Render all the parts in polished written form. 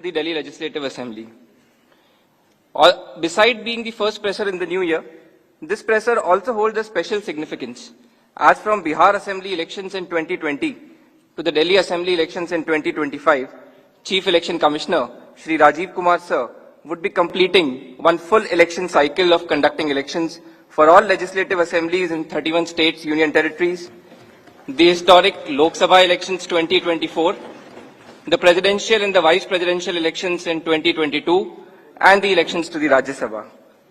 the Delhi Legislative Assembly. Beside being the first presser in the new year, this presser also holds a special significance, as from Bihar Assembly elections in 2020 to the Delhi Assembly elections in 2025, Chief Election Commissioner Shri Rajiv Kumar Sir would be completing one full election cycle of conducting elections for all legislative assemblies in 31 states, union territories, the historic Lok Sabha elections 2024, the presidential and the vice presidential elections in 2022, and the elections to the Rajya Sabha.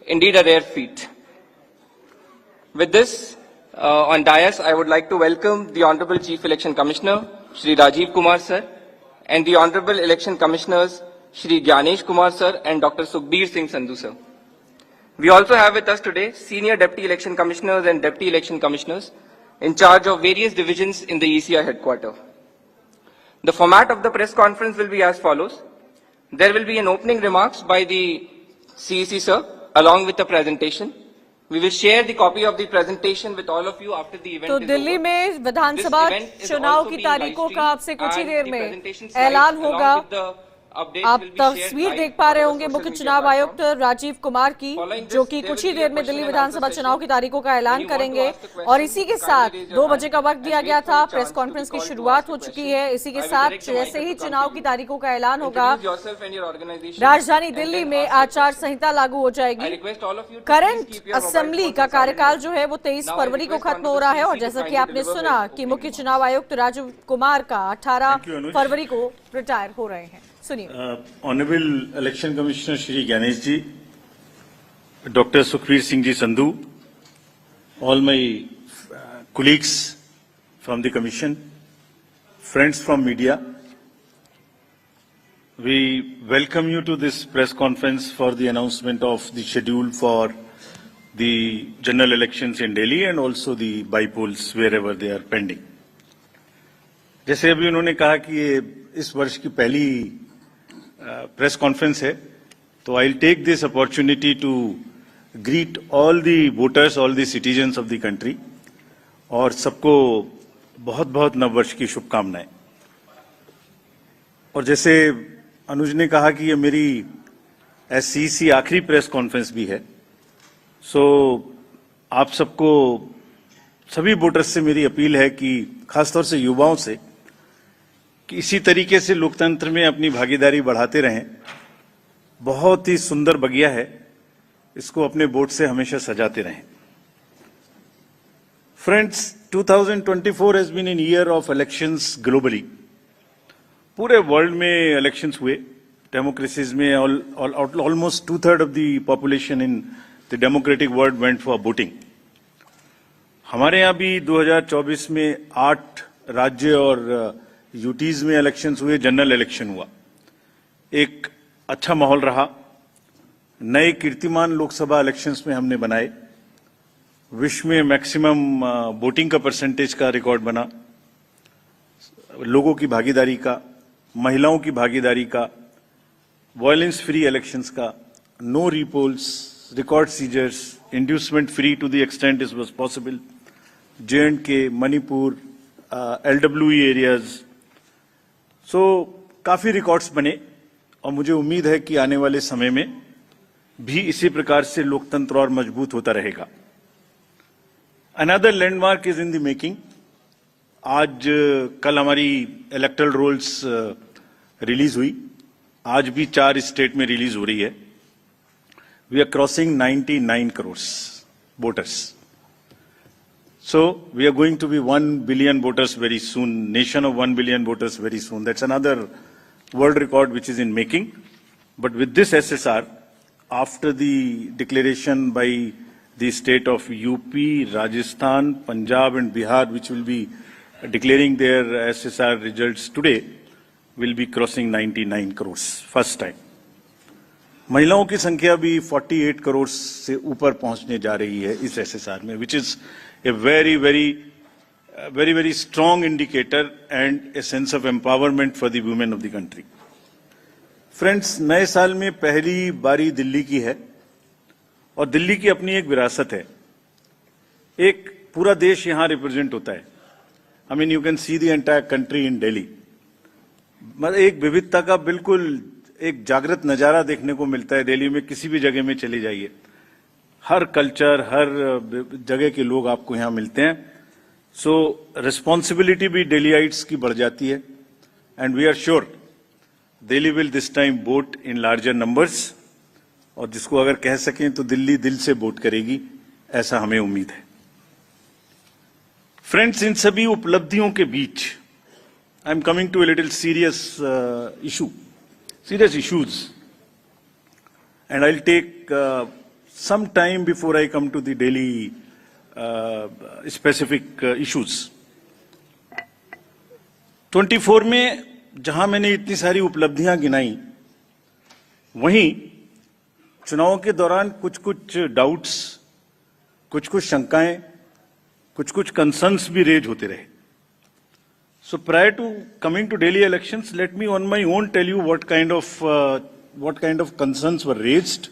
Indeed a rare feat. With this, on dais, I would like to welcome the Honorable Chief Election Commissioner, Shri Rajiv Kumar Sir, and the Honorable Election Commissioners, Shri Gyanesh Kumar Sir and Dr. Sukhbir Singh Sandhu Sir. We also have with us today Senior Deputy Election Commissioners and Deputy Election Commissioners in charge of various divisions in the ECI headquarters. The format of the press conference will be as follows. There will be an opening remarks by the CEC Sir along with the presentation. We will share the copy of the presentation with all of you after the event. तो दिल्ली में विधानसभा चुनाव की तारीखों का आपसे कुछ ही देर में ऐलान होगा। आप तस्वीर देख पा रहे होंगे मुख्य चुनाव आयुक्त राजीव कुमार की, जो कि कुछ ही देर में दिल्ली विधानसभा चुनाव की तारीखों का ऐलान करेंगे। और इसी के साथ 2 बजे का वक्त दिया गया था, प्रेस कॉन्फ्रेंस की शुरुआत हो चुकी है। इसी के साथ जैसे ही चुनाव की तारीखों का ऐलान होगा, राजधानी दिल्ली में आचार संहिता लागू हो जाएगी। करंट असेंबली का कार्यकाल जो है वो 23 फरवरी को खत्म हो रहा है, और जैसा कि आपने सुना कि मुख्य चुनाव आयुक्त राजीव कुमार का 18 फरवरी को रिटायर हो रहे हैं। Honourable election commissioner Shri Gyanesh ji, doctor Sukhbir Singh ji Sandhu, all my colleagues from the commission, friends from media, we welcome you to this press conference for the announcement of the schedule for the general elections in Delhi and also the by-polls wherever they are pending. जैसे अभी उन्होंने कहा कि ये इस वर्ष की पहली प्रेस कॉन्फ्रेंस है, तो I will take this opportunity to greet all the voters, all the citizens of the country, और सबको बहुत बहुत नववर्ष की शुभकामनाएं। और जैसे अनुज ने कहा कि ये मेरी एससीसी आखिरी प्रेस कॉन्फ्रेंस भी है, सो आप सबको, सभी वोटर्स से मेरी अपील है कि खासतौर से युवाओं से, कि इसी तरीके से लोकतंत्र में अपनी भागीदारी बढ़ाते रहें। बहुत ही सुंदर बगिया है, इसको अपने वोट से हमेशा सजाते रहें। Friends, 2024 has been an year of elections globally. पूरे वर्ल्ड में इलेक्शंस हुए। डेमोक्रेसीज में almost 2/3 of the population in the democratic world went for voting. हमारे यहाँ भी 2024 में 8 राज्य और यूटीज में इलेक्शंस हुए, जनरल इलेक्शन हुआ। एक अच्छा माहौल रहा। नए कीर्तिमान लोकसभा इलेक्शंस में हमने बनाए। विश्व में मैक्सिमम वोटिंग का परसेंटेज का रिकॉर्ड बना। लोगों की भागीदारी का, महिलाओं की भागीदारी का, वायलेंस फ्री इलेक्शंस का, no repolls, record seizures, inducement free to the extent it was possible, J&K, Manipur, LWE areas. So काफी रिकॉर्ड्स बने, और मुझे उम्मीद है कि आने वाले समय में भी इसी प्रकार से लोकतंत्र और मजबूत होता रहेगा। Another landmark is in the making. आज कल हमारी इलेक्टोरल रोल्स रिलीज हुई। आज भी 4 स्टेट में रिलीज हो रही है। We are crossing 99 crore voters. So we are going to be 1 billion voters very soon, nation of 1 billion voters very soon. That's another world record which is in making. But with this SSR, after the declaration by the state of UP, Rajasthan, Punjab and Bihar, which will be declaring their SSR results today, will be crossing 99 crores, first time. महिलाओं की संख्या भी 48 करोड़ से ऊपर पहुंचने जा रही है इस एसएसआर में, which is a very strong indicator and a sense of empowerment for the women of the country. Friends, नए साल में पहली बारी दिल्ली की है, और दिल्ली की अपनी एक विरासत है। एक पूरा देश यहां रिप्रेजेंट होता है। I mean, you can see the entire country in Delhi. मतलब एक विविधता का बिल्कुल एक जागृत नजारा देखने को मिलता है। दिल्ली में किसी भी जगह में चले जाइए, हर कल्चर, हर जगह के लोग आपको यहाँ मिलते हैं। सो रिस्पॉन्सिबिलिटी भी दिल्लीइट्स की बढ़ जाती है and we are sure Delhi will this time vote in larger numbers, और जिसको अगर कह सकें तो दिल्ली दिल से वोट करेगी, ऐसा हमें उम्मीद है। फ्रेंड्स, इन सभी उपलब्धियों के बीच I am coming to a little serious issues, and I'll take some time before I come to the Delhi specific issues. 24 में जहां मैंने इतनी सारी उपलब्धियां गिनाई, वहीं चुनाव के दौरान कुछ डाउट्स, कुछ शंकाएं, कुछ कंसर्न्स भी रेज होते रहे। So prior to coming to Delhi elections, let me on my own tell you what kind of concerns were raised,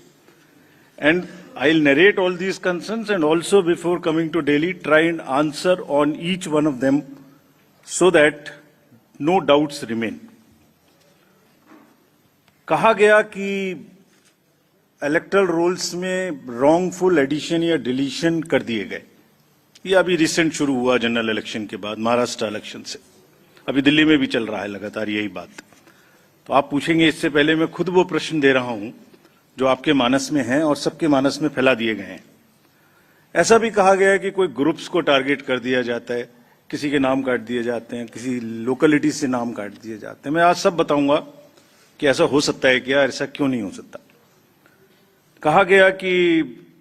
and I'll narrate all these concerns, and also before coming to Delhi try and answer on each one of them so that no doubts remain. कहा गया कि electoral roles में wrongful addition या deletion कर दिए गए। ये अभी रिसेंट शुरू हुआ जनरल इलेक्शन के बाद, महाराष्ट्र इलेक्शन से। अभी दिल्ली में भी चल रहा है लगातार यही बात। तो आप पूछेंगे, इससे पहले मैं खुद वो प्रश्न दे रहा हूं जो आपके मानस में हैं और सबके मानस में फैला दिए गए हैं। ऐसा भी कहा गया है कि कोई ग्रुप्स को टारगेट कर दिया जाता है, किसी के नाम काट दिए जाते हैं, किसी लोकेलिटी से नाम काट दिए जाते हैं। मैं आज सब बताऊंगा कि ऐसा हो सकता है क्या, ऐसा क्यों नहीं हो सकता। कहा गया कि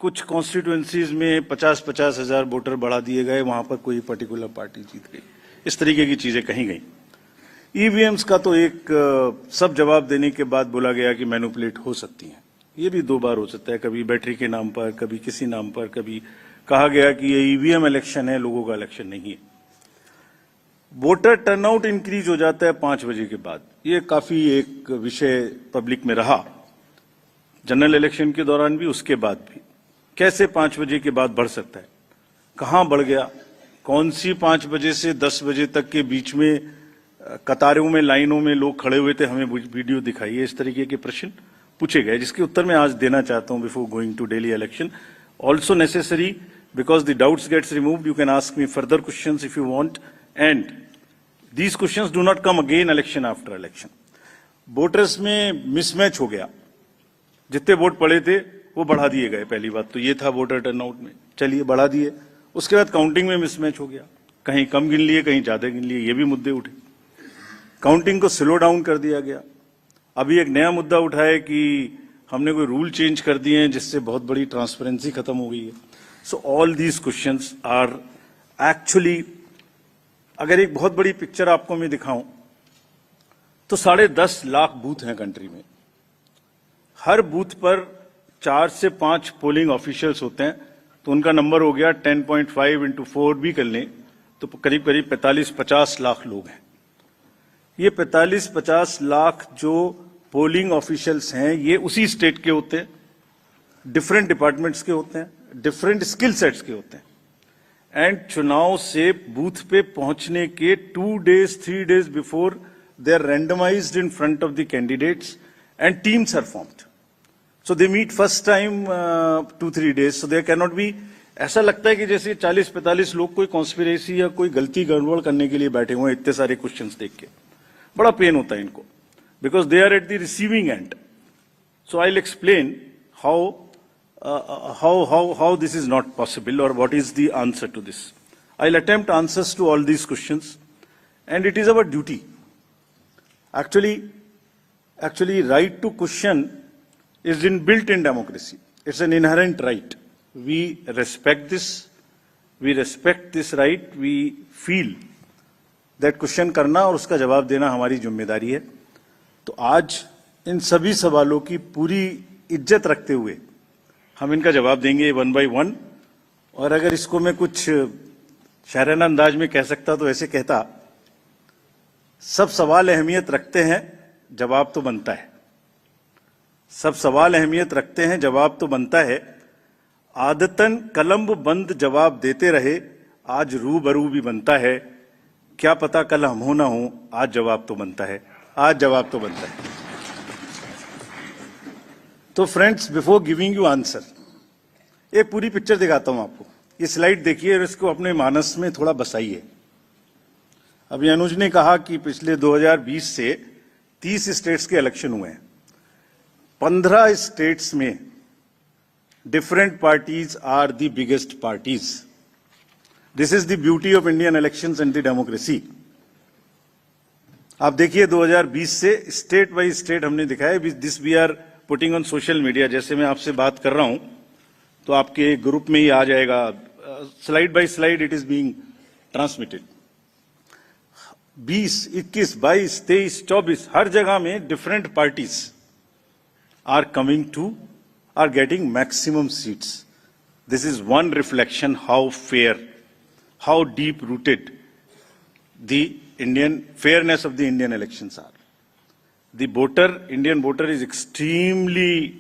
कुछ कॉन्स्टिट्यूएंसीज में 50-50 हजार वोटर बढ़ा दिए गए, वहां पर कोई पर्टिकुलर पार्टी जीत गई, इस तरीके की चीजें कही गई। ईवीएम्स का तो एक सब जवाब देने के बाद बोला गया कि मैनिपुलेट हो सकती हैं। ये भी 2 बार हो सकता है, कभी बैटरी के नाम पर, कभी किसी नाम पर, कभी कहा गया कि ये ईवीएम इलेक्शन है, लोगों का इलेक्शन नहीं है। वोटर टर्नआउट इंक्रीज हो जाता है 5 बजे के बाद, ये काफी एक विषय पब्लिक में रहा, जनरल इलेक्शन के दौरान भी, उसके बाद भी। कैसे 5 बजे के बाद बढ़ सकता है, कहां बढ़ गया, कौन सी 5 बजे से 10 बजे तक के बीच में कतारों में, लाइनों में लोग खड़े हुए थे, हमें वीडियो दिखाइए। इस तरीके के प्रश्न पूछे गए, जिसके उत्तर मैं आज देना चाहता हूं before going to Delhi election. Also necessary, because the doubts gets removed, you can ask me further questions if you want, and these questions do not come again election after election. Voters में mismatch हो गया, जितने vote पड़े थे वो बढ़ा दिए गए। पहली बात तो ये था वोटर टर्नआउट में, चलिए बढ़ा दिए। उसके बाद काउंटिंग में मिसमैच हो गया, कहीं कम गिन लिए, कहीं ज्यादा गिन लिए, ये भी मुद्दे उठे। काउंटिंग को स्लो डाउन कर दिया गया। अभी एक नया मुद्दा उठा है कि हमने कोई रूल चेंज कर दिए हैं जिससे बहुत बड़ी ट्रांसपेरेंसी खत्म हो गई है। So all these questions are actually, अगर एक बहुत बड़ी पिक्चर आपको मैं दिखाऊं तो 10.5 लाख बूथ हैं कंट्री में। हर बूथ पर 4 से 5 पोलिंग ऑफिशियल्स होते हैं, तो उनका नंबर हो गया 10.5 into 4 भी कर लें तो करीब 45-50 लाख लोग हैं। ये 45-50 लाख जो पोलिंग ऑफिशियल्स हैं, ये उसी स्टेट के होते हैं, डिफरेंट डिपार्टमेंट्स के होते हैं, डिफरेंट स्किल सेट्स के होते हैं, एंड चुनाव से बूथ पे पहुंचने के 2 days 3 days before they are randomized in front of the candidates and teams are formed. So they meet first time 2-3 days. So there cannot be, ऐसा लगता है कि जैसे 40-45 लोग कोई कॉन्स्पिरेसी या कोई गलती गड़बड़ करने के लिए बैठे हुए हैं। इतने सारे क्वेश्चंस देख के बड़ा पेन होता है इनको, because they are at the receiving end. So I will explain how this is not possible or what is the answer to this. I'll attempt answers to all these questions, and it is our duty. Actually, right to question is inbuilt in democracy. It's an inherent right. We respect this. We respect this right. We feel that question करना और उसका जवाब देना हमारी जिम्मेदारी है। तो आज इन सभी सवालों की पूरी इज्जत रखते हुए हम इनका जवाब देंगे 1 by 1। और अगर इसको मैं कुछ शायराना अंदाज में कह सकता तो ऐसे कहता, सब सवाल अहमियत रखते हैं, जवाब तो बनता है। सब सवाल अहमियत रखते हैं, जवाब तो बनता है। आदतन कलम बंद जवाब देते रहे, आज रूबरू भी बनता है। क्या पता कल हम हो ना हो, आज जवाब तो बनता है। आज जवाब तो बनता है। तो friends, before giving you answer, एक पूरी पिक्चर दिखाता हूं आपको। ये स्लाइड देखिए और इसको अपने मानस में थोड़ा बसाइए। अभी अनुज ने कहा कि पिछले 2020 से 30 स्टेट्स के इलेक्शन हुए हैं। 15 स्टेट्स में different parties are the biggest parties. This is the beauty of Indian elections and the democracy. आप देखिए 2020 से स्टेट बाय स्टेट हमने दिखाया। This we are putting on social media. जैसे मैं आपसे बात कर रहा हूं तो आपके ग्रुप में ही आ जाएगा, slide by slide it is being transmitted. 20, 21, 22, 23, 24 हर जगह में different parties are coming to, are getting maximum seats. This is one reflection how fair, how deep rooted the Indian fairness of the Indian elections are. The voter, Indian voter is extremely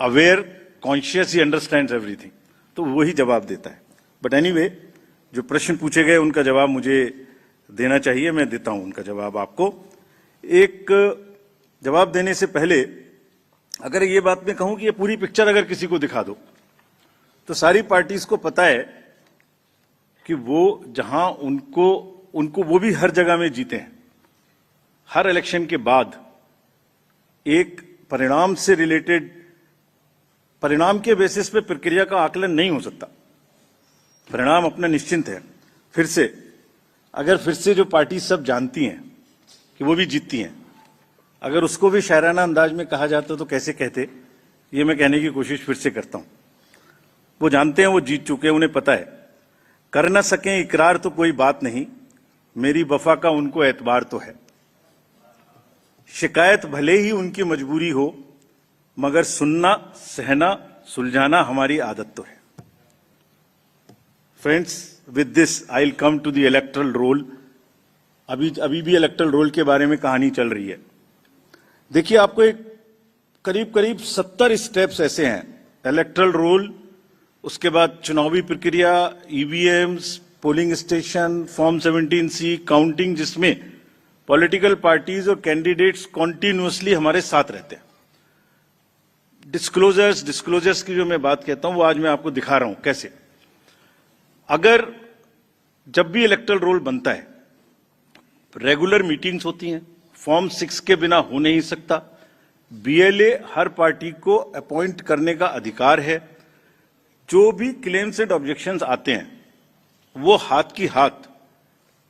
aware, conscious, he understands everything. तो वही जवाब देता है। But anyway, जो प्रश्न पूछे गए उनका जवाब मुझे देना चाहिए, मैं देता हूं उनका जवाब आपको। एक जवाब देने से पहले अगर ये बात मैं कहूं कि ये पूरी पिक्चर अगर किसी को दिखा दो तो सारी पार्टीज को पता है कि वो जहां उनको वो भी हर जगह में जीते हैं। हर इलेक्शन के बाद एक परिणाम से रिलेटेड, परिणाम के बेसिस पे प्रक्रिया का आकलन नहीं हो सकता। परिणाम अपना निश्चिंत है। फिर से जो पार्टी सब जानती हैं कि वो भी जीतती हैं, अगर उसको भी शायराना अंदाज में कहा जाता तो कैसे कहते, ये मैं कहने की कोशिश फिर से करता हूं। वो जानते हैं, वो जीत चुके हैं, उन्हें पता है। कर न सकें इकरार तो कोई बात नहीं, मेरी वफा का उनको एतबार तो है। शिकायत भले ही उनकी मजबूरी हो, मगर सुनना, सहना, सुलझाना हमारी आदत तो है। Friends, with this I will come to the electoral roll. अभी भी इलेक्टोरल रोल के बारे में कहानी चल रही है। देखिए, आपको एक करीब 70 स्टेप्स ऐसे हैं। इलेक्टोरल रोल, उसके बाद चुनावी प्रक्रिया, EVMs, polling station, form 17C, counting, जिसमें पॉलिटिकल पार्टीज और कैंडिडेट्स कॉन्टिन्यूअसली हमारे साथ रहते हैं। डिस्क्लोजर्स की जो मैं बात कहता हूं वो आज मैं आपको दिखा रहा हूं कैसे। अगर जब भी इलेक्टोरल रोल बनता है, रेगुलर मीटिंग्स होती हैं, फॉर्म 6 के बिना हो नहीं सकता। बीएलए हर पार्टी को अपॉइंट करने का अधिकार है। जो भी क्लेम्स एंड ऑब्जेक्शंस आते हैं वो हाथ की हाथ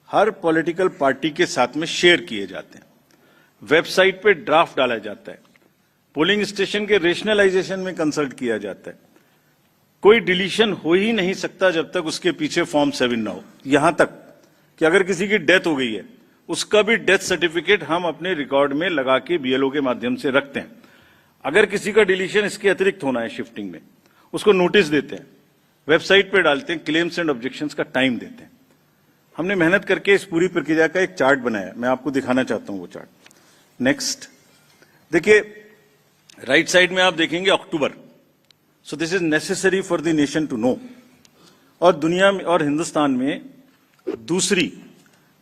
हर पॉलिटिकल पार्टी के साथ में शेयर किए जाते हैं। वेबसाइट पे ड्राफ्ट डाला जाता है। पोलिंग स्टेशन के रेशनलाइजेशन में कंसल्ट किया जाता है। कोई डिलीशन हो ही नहीं सकता जब तक उसके पीछे फॉर्म 7 ना हो। यहां तक कि अगर किसी की डेथ हो गई है, उसका भी डेथ सर्टिफिकेट हम अपने रिकॉर्ड में लगा के बीएलओ के माध्यम से रखते हैं। अगर किसी का डिलीशन इसके अतिरिक्त होना है शिफ्टिंग में, उसको नोटिस देते हैं, वेबसाइट पे डालते हैं, क्लेम्स एंड ऑब्जेक्शंस का टाइम देते हैं। हमने मेहनत करके इस पूरी प्रक्रिया का एक चार्ट बनाया, मैं आपको दिखाना चाहता हूं वो चार्ट। नेक्स्ट देखिए, राइट साइड में आप देखेंगे October. So this is necessary for the nation to know. और दुनिया में और हिंदुस्तान में दूसरी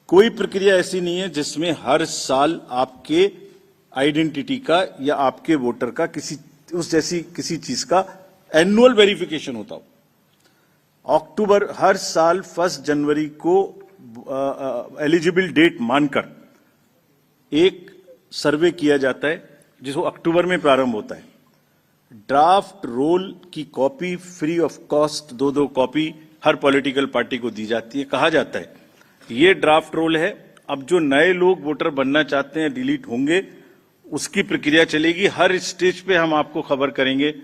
कोई प्रक्रिया ऐसी नहीं है जिसमें हर साल आपके आइडेंटिटी का या आपके वोटर का किसी चीज का एनुअल वेरिफिकेशन होता हो। अक्टूबर हर साल 1 जनवरी को एलिजिबल डेट मानकर एक सर्वे किया जाता है जिसको अक्टूबर में प्रारंभ होता है। ड्राफ्ट रोल की copy free of cost 2 copy her political party को दी जाती है। कहा जाता है ये ड्राफ्ट रोल है, अब जो नए लोग वोटर बनना चाहते हैं डिलीट होंगे, उसकी प्रक्रिया चलेगी। हर स्टेज पे हम आपको खबर करेंगे।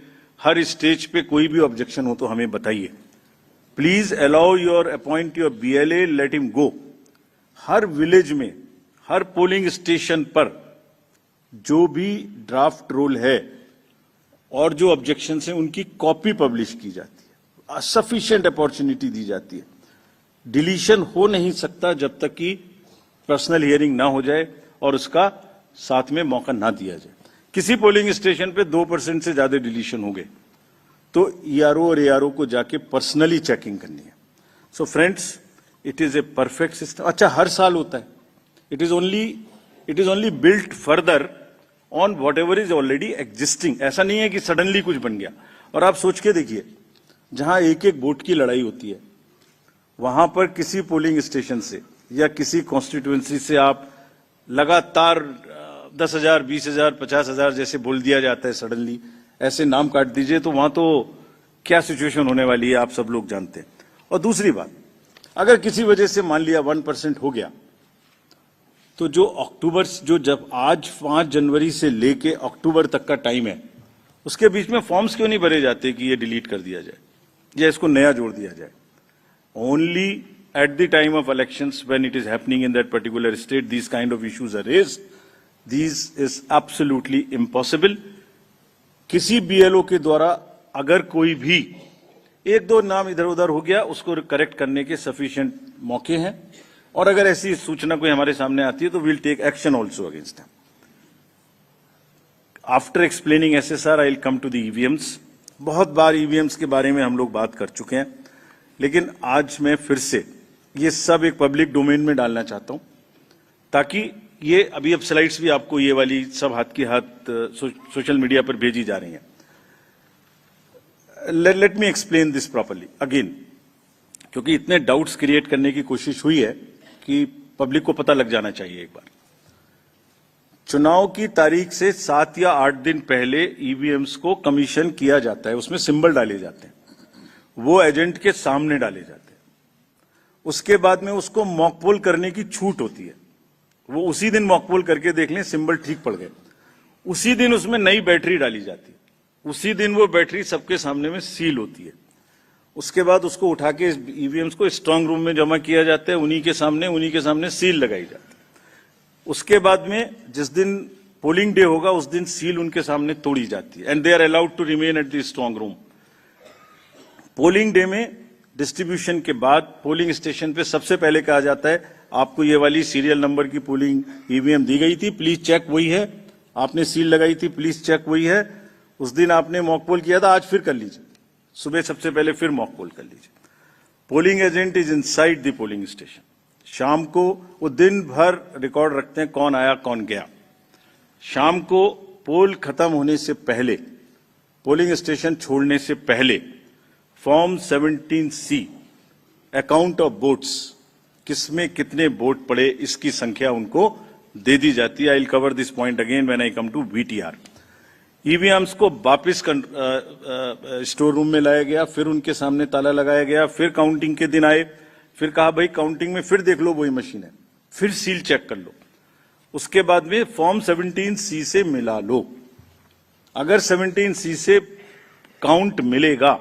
हर स्टेज पे कोई भी ऑब्जेक्शन हो तो हमें बताइए। Please allow your appoint your BLA, let him go. हर विलेज में, हर पोलिंग स्टेशन पर जो भी ड्राफ्ट रोल है और जो ऑब्जेक्शंस हैं उनकी कॉपी पब्लिश की जाती है। सफिशिएंट अपॉर्चुनिटी दी जाती है। डिलीशन हो नहीं सकता जब तक कि पर्सनल हियरिंग ना हो जाए और उसका साथ में मौका ना दिया जाए। किसी पोलिंग स्टेशन पे 2% से ज्यादा डिलीशन हो गए तो ईआरओ और एआरओ को जाके पर्सनली चेकिंग करनी है। So friends, it is a perfect system. अच्छा, हर साल होता है। It is only built further on what ever is already existing. ऐसा नहीं है कि सडनली कुछ बन गया। और आप सोच के देखिए, जहां एक एक वोट की लड़ाई होती है, वहां पर किसी पोलिंग स्टेशन से या किसी कॉन्स्टिट्यूएंसी से आप लगातार 10,000, 20,000, 50,000 जैसे बोल दिया जाता है सडनली, ऐसे नाम काट दीजिए, तो वहां तो क्या सिचुएशन होने वाली है आप सब लोग जानते हैं। और दूसरी बात, अगर किसी वजह से मान लिया 1% हो गया, तो जो जब आज 5 जनवरी से लेके अक्टूबर तक का टाइम है, उसके बीच में फॉर्म्स क्यों नहीं भरे जाते कि ये डिलीट कर दिया जाए या इसको नया जोड़ दिया जाए? Only at the time of elections, when it is happening in that particular state, these kind of issues are raised. These is absolutely impossible. किसी BLO के द्वारा अगर कोई भी 1-2 नाम इधर उधर हो गया, उसको करेक्ट करने के सफिशिएंट मौके हैं, और अगर ऐसी सूचना कोई हमारे सामने आती है तो we'll take action also against them. After explaining SSR, I'll come to the EVMs. बहुत बार EVMs के बारे में हम लोग बात कर चुके हैं, लेकिन आज मैं फिर से ये सब एक पब्लिक डोमेन में डालना चाहता हूं, ताकि ये अभी अब स्लाइड्स भी आपको ये वाली सब हाथ की हाथ सोशल मीडिया पर भेजी जा रही हैं। Late me explain this properly again, क्योंकि इतने डाउट्स क्रिएट करने की कोशिश हुई है कि पब्लिक को पता लग जाना चाहिए। एक बार चुनाव की तारीख से 7 या 8 दिन पहले ईवीएम्स को कमीशन किया जाता है, उसमें सिंबल डाले जाते हैं, वो एजेंट के सामने डाले जाते हैं। उसके बाद में उसको मॉकपोल करने की छूट होती है, वो उसी दिन मॉकपोल करके देख लें सिंबल ठीक पड़ गए, उसी दिन उसमें नई बैटरी डाली जाती है, उसी दिन वो बैटरी सबके सामने में सील होती है। उसके बाद उसको उठा के ईवीएम्स को स्ट्रांग रूम में जमा किया जाता है, उन्हीं के सामने सील लगाई जाती है। उसके बाद में जिस दिन पोलिंग डे होगा उस दिन सील उनके सामने तोड़ी जाती है, and they are allowed to remain at the strong room. Polling day में डिस्ट्रीब्यूशन के बाद पोलिंग स्टेशन पे सबसे पहले कहा जाता है, आपको ये वाली सीरियल नंबर की पोलिंग ईवीएम दी गई थी, प्लीज चेक वही है, आपने सील लगाई थी, प्लीज चेक वही है, उस दिन आपने मॉक पोल किया था, आज फिर कर लीजिए, सुबह सबसे पहले फिर मॉक पोल कर लीजिए। Polling agent is inside the polling station. शाम को वो दिन भर रिकॉर्ड रखते हैं कौन आया कौन गया। शाम को पोल खत्म होने से पहले, पोलिंग स्टेशन छोड़ने से पहले form 17C account of votes, किसमें कितने वोट पड़े इसकी संख्या उनको दे दी जाती है। I will cover this point again when I come to VTR। EVMs को वापिस स्टोर रूम में लाया गया, फिर उनके सामने ताला लगाया गया, फिर काउंटिंग के दिन आए, फिर कहा भाई काउंटिंग में फिर देख लो वही मशीन है, फिर सील चेक कर लो, उसके बाद में फॉर्म 17C से मिला लो। अगर 17C से काउंट मिलेगा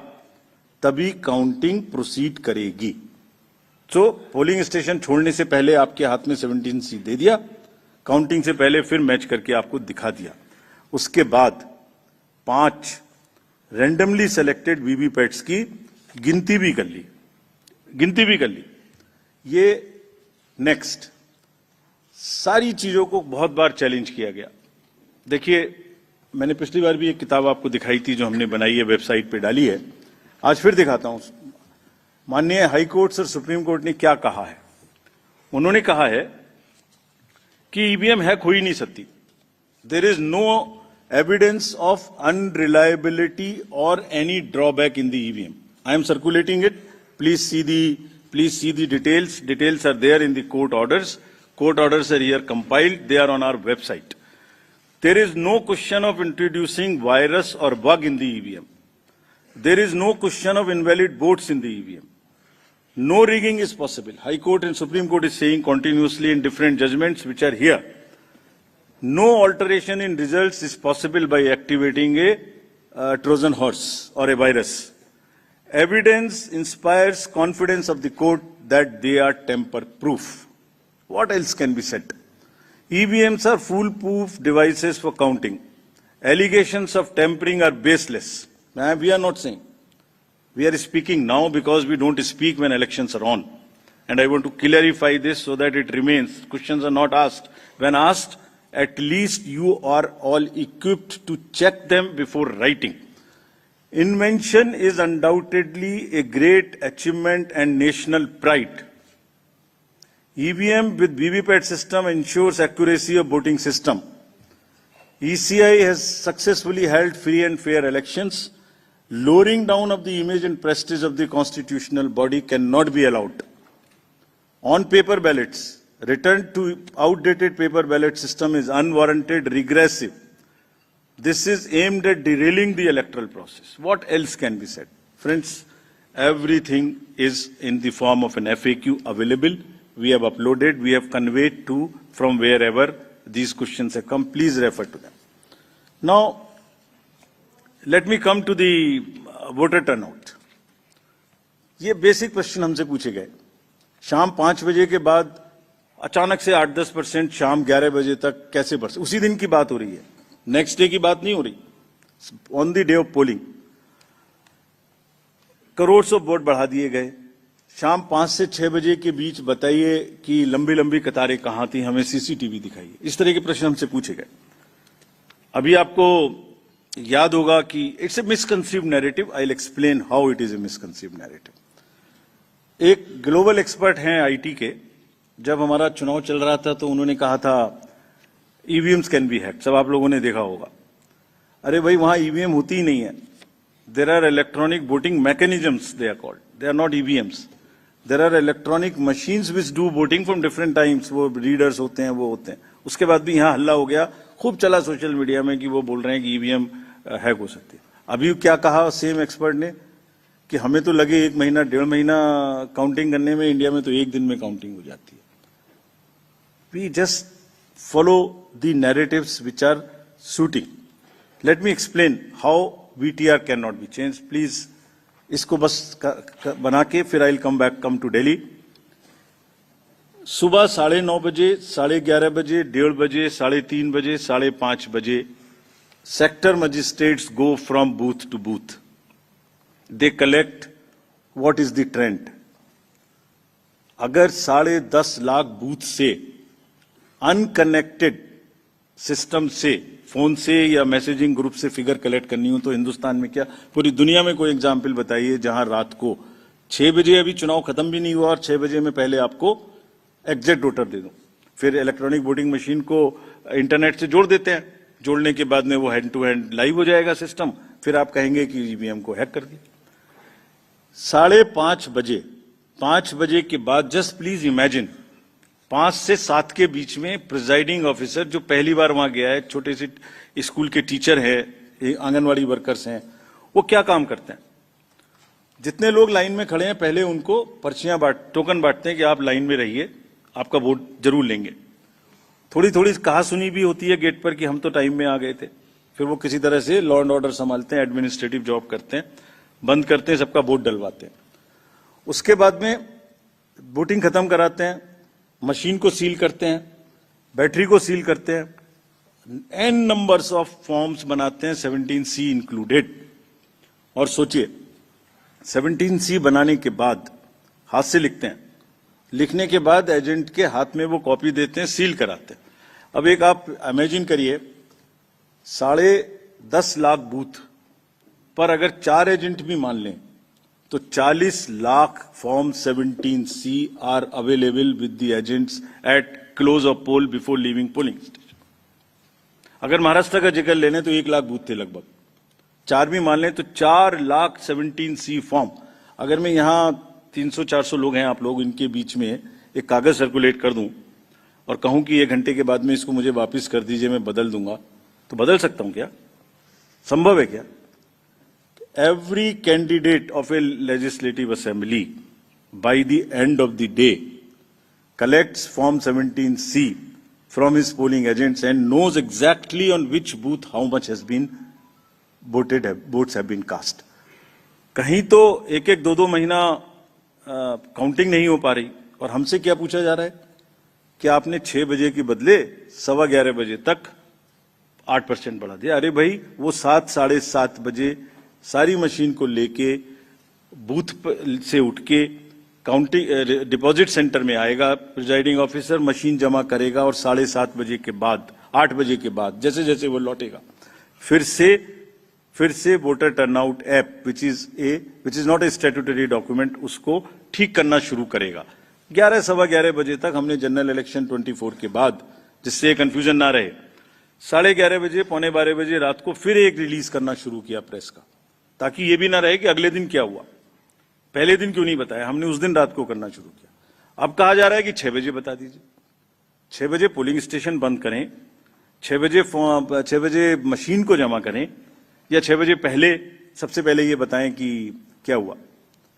तभी काउंटिंग प्रोसीड करेगी। तो पोलिंग स्टेशन छोड़ने से पहले आपके हाथ में 17C दे दिया, काउंटिंग से पहले फिर मैच करके आपको दिखा दिया। उसके बाद 5 रैंडमली सेलेक्टेड वीवीपैट्स की गिनती भी कर ली। ये नेक्स्ट सारी चीजों को बहुत बार चैलेंज किया गया। देखिए, मैंने पिछली बार भी एक किताब आपको दिखाई थी जो हमने बनाई है, वेबसाइट पे डाली है, आज फिर दिखाता हूं। माननीय हाई कोर्ट और सुप्रीम कोर्ट ने क्या कहा है। उन्होंने कहा है कि ईवीएम हैक हो ही नहीं सकती। There is no evidence of unreliability और any drawback in the EVM. I am circulating it, please see the details. Details are there in the court orders. Court orders are here compiled, they are on our website. There is no question of introducing virus or bug in the EVM. There is no question of invalid votes in the EVM. No rigging is possible. High Court and Supreme Court is saying continuously in different judgments which are here. No alteration in results is possible by activating a Trojan horse or a virus. Evidence inspires confidence of the court that they are tamper-proof. What else can be said? EVMs are foolproof devices for counting. Allegations of tampering are baseless. We are not saying. We are speaking now because we don't speak when elections are on. And I want to clarify this so that it remains. Questions are not asked. When asked, at least you are all equipped to check them before writing. Invention is undoubtedly a great achievement and national pride. EVM with VVPAT system ensures accuracy of voting system. ECI has successfully held free and fair elections. Lowering down of the image and prestige of the constitutional body cannot be allowed. On paper ballots, return to outdated paper ballot system is unwarranted, regressive. This is aimed at derailing the electoral process. What else can be said? Friends, everything is in the form of an FAQ available. We have uploaded, we have conveyed to from wherever these questions have come. Please refer to them. Now, let me come to the voter turnout. ये basic question हमसे पूछे गए। शाम 5 बजे के बाद अचानक से 8-10%, शाम 11 बजे तक कैसे बढ़ सकते? उसी दिन की बात हो रही है, नेक्स्ट डे की बात नहीं हो रही। On the day of polling crore of vote बढ़ा दिए गए। शाम 5 से 6 बजे के बीच बताइए कि लंबी लंबी कतारें कहां थी, हमें सीसीटीवी दिखाइए। इस तरह के प्रश्न हमसे पूछे गए। अभी आपको याद होगा कि it's a misconceived narrative. I will explain how it is a misconceived narrative. एक ग्लोबल एक्सपर्ट हैं आईटी के, जब हमारा चुनाव चल रहा था तो उन्होंने कहा था ईवीएम्स कैन बी हैक्ड। सब आप लोगों ने देखा होगा। अरे भाई, वहां ईवीएम होती ही नहीं है। There are electronic voting mechanisms, they are called, they are not EVMs. There are electronic machines which do voting from different times. वो रीडर्स होते हैं, वो होते हैं। उसके बाद भी यहां हल्ला हो गया, खूब चला सोशल मीडिया में कि वो बोल रहे हैं कि ईवीएम हैक हो सकती है। अभी क्या कहा सेम एक्सपर्ट ने कि हमें तो लगे 1 महीना 1.5 महीना काउंटिंग करने में, इंडिया में तो 1 दिन में काउंटिंग हो जाती है। We just follow the narratives which are suiting. Let me explain how VTR can not be change. Please इसको बस बना के फिर I will come to Delhi. सुबह 9:30 बजे, 11:30 बजे, 1:30 बजे, 3:30 बजे, 5:30 बजे sector magistrates go from booth to booth. They collect what is the trend. अगर 10.5 लाख बूथ से अनकनेक्टेड सिस्टम से, फोन से या मैसेजिंग ग्रुप से फिगर कलेक्ट करनी हो तो हिंदुस्तान में क्या, पूरी दुनिया में कोई एग्जाम्पल बताइए जहां रात को 6 बजे, अभी चुनाव खत्म भी नहीं हुआ और 6 बजे में पहले आपको एग्जैक्ट वोटर दे दो। फिर इलेक्ट्रॉनिक वोटिंग मशीन को इंटरनेट से जोड़ देते हैं, जोड़ने के बाद में वो हैंड टू हैंड लाइव हो जाएगा सिस्टम, फिर आप कहेंगे कि ईवीएम को हैक कर दिया। 5:30 बजे, 5 बजे के बाद जस्ट प्लीज इमेजिन 5 से 7 के बीच में प्रिजाइडिंग ऑफिसर जो पहली बार वहां गया है, छोटे से स्कूल के टीचर है, आंगनवाड़ी वर्कर्स हैं, वो क्या काम करते हैं? जितने लोग लाइन में खड़े हैं पहले उनको पर्चियां टोकन बांटते हैं कि आप लाइन में रहिए, आपका वोट जरूर लेंगे। थोड़ी थोड़ी कहा सुनी भी होती है गेट पर कि हम तो टाइम में आ गए थे। फिर वो किसी तरह से लॉ एंड ऑर्डर संभालते हैं, एडमिनिस्ट्रेटिव जॉब करते हैं, बंद करते हैं, सबका वोट डलवाते हैं। उसके बाद में वोटिंग खत्म कराते हैं, मशीन को सील करते हैं, बैटरी को सील करते हैं, एन नंबर्स ऑफ फॉर्म्स बनाते हैं, 17C इंक्लूडेड। और सोचिए 17C बनाने के बाद हाथ से लिखते हैं, लिखने के बाद एजेंट के हाथ में वो कॉपी देते हैं, सील कराते हैं। अब एक आप इमेजिन करिए 10.5 लाख बूथ पर अगर 4 एजेंट भी मान लें तो 40 lakh form 17C are available with the agents at close of poll before leaving polling station. अगर महाराष्ट्र का जिक्र लेने तो 1 लाख बूथ थे लगभग, 4 भी मान लें तो 4 लाख 17C फॉर्म। अगर मैं यहां 300-400 लोग हैं आप लोग, इनके बीच में एक कागज सर्कुलेट कर दूं और कहूं कि 1 घंटे के बाद में इसको मुझे वापस कर दीजिए, मैं बदल दूंगा, तो बदल सकता हूं क्या? संभव है क्या? Every candidate of a legislative assembly by the end of the day collects form 17C from his polling agents and knows exactly on which booth how much has been voted, votes have been cast. कहीं तो 1-1, 2-2 महीना counting नहीं हो पा रही और हमसे क्या पूछा जा रहा है कि आपने 6 बजे के बदले 11:15 बजे तक 8% बढ़ा दिया। अरे भाई, वो 7, 7:30 बजे सारी मशीन को लेके बूथ से उठ के काउंटिंग डिपॉजिट सेंटर में आएगा, प्रिजाइडिंग ऑफिसर मशीन जमा करेगा और 7:30 बजे के बाद, 8 बजे के बाद जैसे जैसे वो लौटेगा फिर से voter turnout app which is not a statutory document, उसको ठीक करना शुरू करेगा। 11, 11:15 बजे तक हमने जनरल इलेक्शन 24 के बाद, जिससे कंफ्यूजन ना रहे, 11:30 बजे, 11:45 बजे रात को फिर एक रिलीज करना शुरू किया प्रेस का, ताकि ये भी ना रहे कि अगले दिन क्या हुआ, पहले दिन क्यों नहीं बताया। हमने उस दिन रात को करना शुरू किया। अब कहा जा रहा है कि 6 बजे बता दीजिए। 6 बजे पोलिंग स्टेशन बंद करें, 6 बजे मशीन को जमा करें, या 6 बजे पहले सबसे पहले ये बताएं कि क्या हुआ।